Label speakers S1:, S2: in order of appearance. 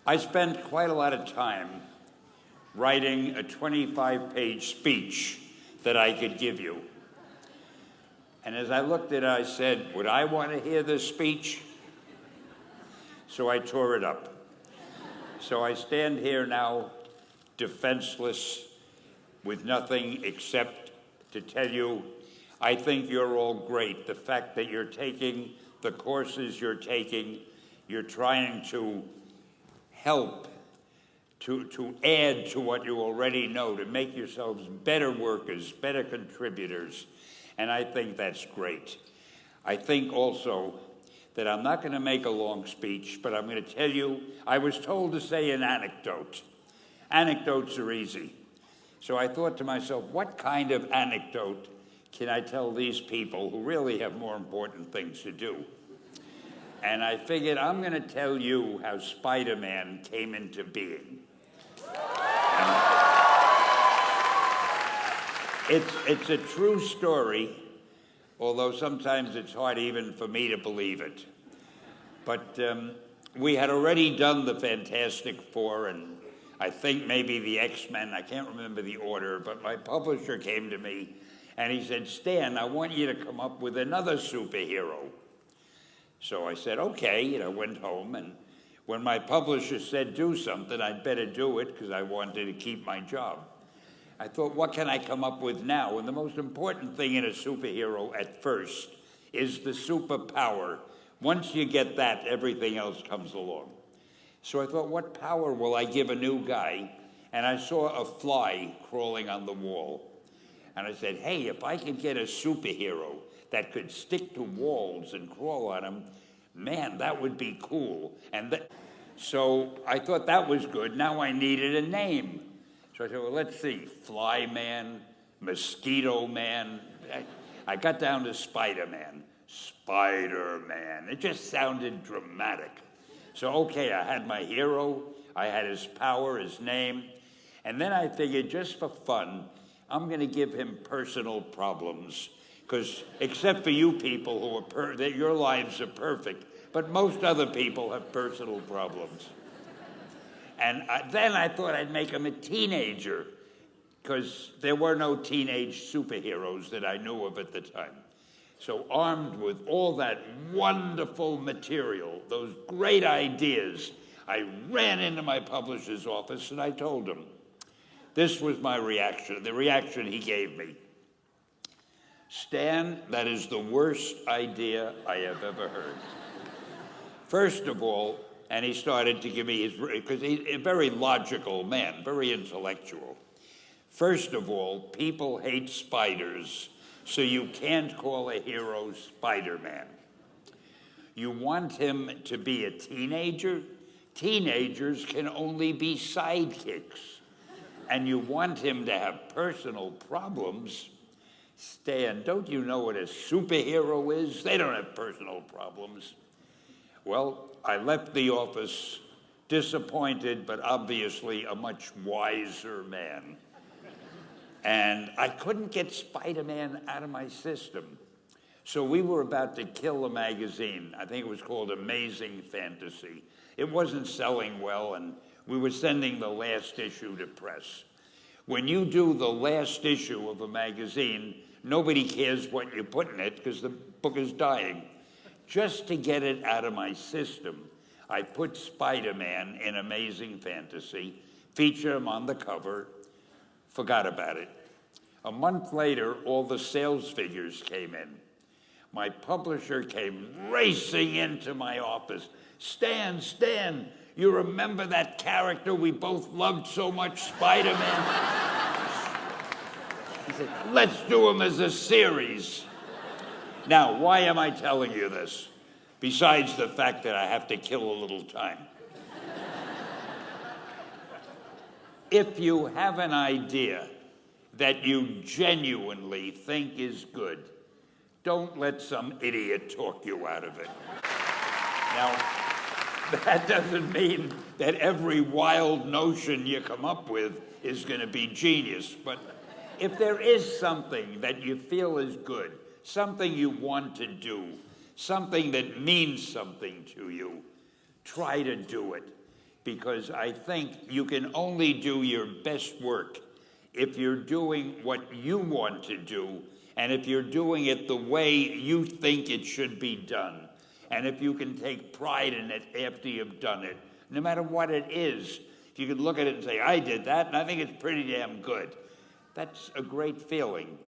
S1: I spent quite a lot of time writing a 25-page speech that I could give you. And as I looked at it, I said, would I want to hear this speech? So I tore it up. So I stand here now, defenseless, with nothing except to tell you, I think you're all great. The fact that you're taking the courses you're taking, you're trying to help, to add to what you already know, to make yourselves better workers, better contributors, and I think that's great. I think also that I'm not going to make a long speech, but I'm going to tell you, I was told to say an anecdote. Anecdotes are easy. So I thought to myself, what kind of anecdote can I tell these people who really have more important things to do? And I figured I'm going to tell you how Spider-Man came into being. It's a true story, although sometimes it's hard even for me to believe it. But we had already done the Fantastic Four, and I think maybe the X-Men, I can't remember the order, but my publisher came to me and he said, Stan, I want you to come up with another superhero. So I said, okay, and I went home, and when my publisher said do something, I'd better do it because I wanted to keep my job. I thought, what can I come up with now? And the most important thing in a superhero at first is the superpower. Once you get that, everything else comes along. So I thought, what power will I give a new guy? And I saw a fly crawling on the wall. And I said, hey, if I could get a superhero that could stick to walls and crawl on them, man, that would be cool. So I thought that was good. Now I needed a name. So I said, well, let's see, Fly Man, Mosquito Man. I got down to Spider-Man. Spider-Man. It just sounded dramatic. So, okay, I had my hero, I had his power, his name, and then I figured just for fun, I'm going to give him personal problems, because except for you people who that your lives are perfect, but most other people have personal problems. And then I thought I'd make him a teenager, because there were no teenage superheroes that I knew of at the time. So armed with all that wonderful material, those great ideas, I ran into my publisher's office and I told him. This was my reaction, the reaction he gave me. Stan, that is the worst idea I have ever heard. First of all, and he started to give me his, because he's a very logical man, very intellectual. First of all, people hate spiders, so you can't call a hero Spider-Man. You want him to be a teenager? Teenagers can only be sidekicks. And you want him to have personal problems? Stan, don't you know what a superhero is? They don't have personal problems. Well, I left the office disappointed, but obviously a much wiser man. And I couldn't get Spider-Man out of my system. So we were about to kill a magazine. I think it was called Amazing Fantasy. It wasn't selling well, and we were sending the last issue to press. When you do the last issue of a magazine, nobody cares what you put in it because the book is dying. Just to get it out of my system, I put Spider-Man in Amazing Fantasy, featured him on the cover, forgot about it. A month later, all the sales figures came in. My publisher came racing into my office. Stan, you remember that character we both loved so much, Spider-Man? He said, let's do him as a series. Now, why am I telling you this? Besides the fact that I have to kill a little time. If you have an idea that you genuinely think is good, don't let some idiot talk you out of it. Now, that doesn't mean that every wild notion you come up with is going to be genius, but if there is something that you feel is good, something you want to do, something that means something to you, try to do it, because I think you can only do your best work if you're doing what you want to do, and if you're doing it the way you think it should be done, and if you can take pride in it after you've done it, no matter what it is. If you can look at it and say, I did that, and I think it's pretty damn good. That's a great feeling.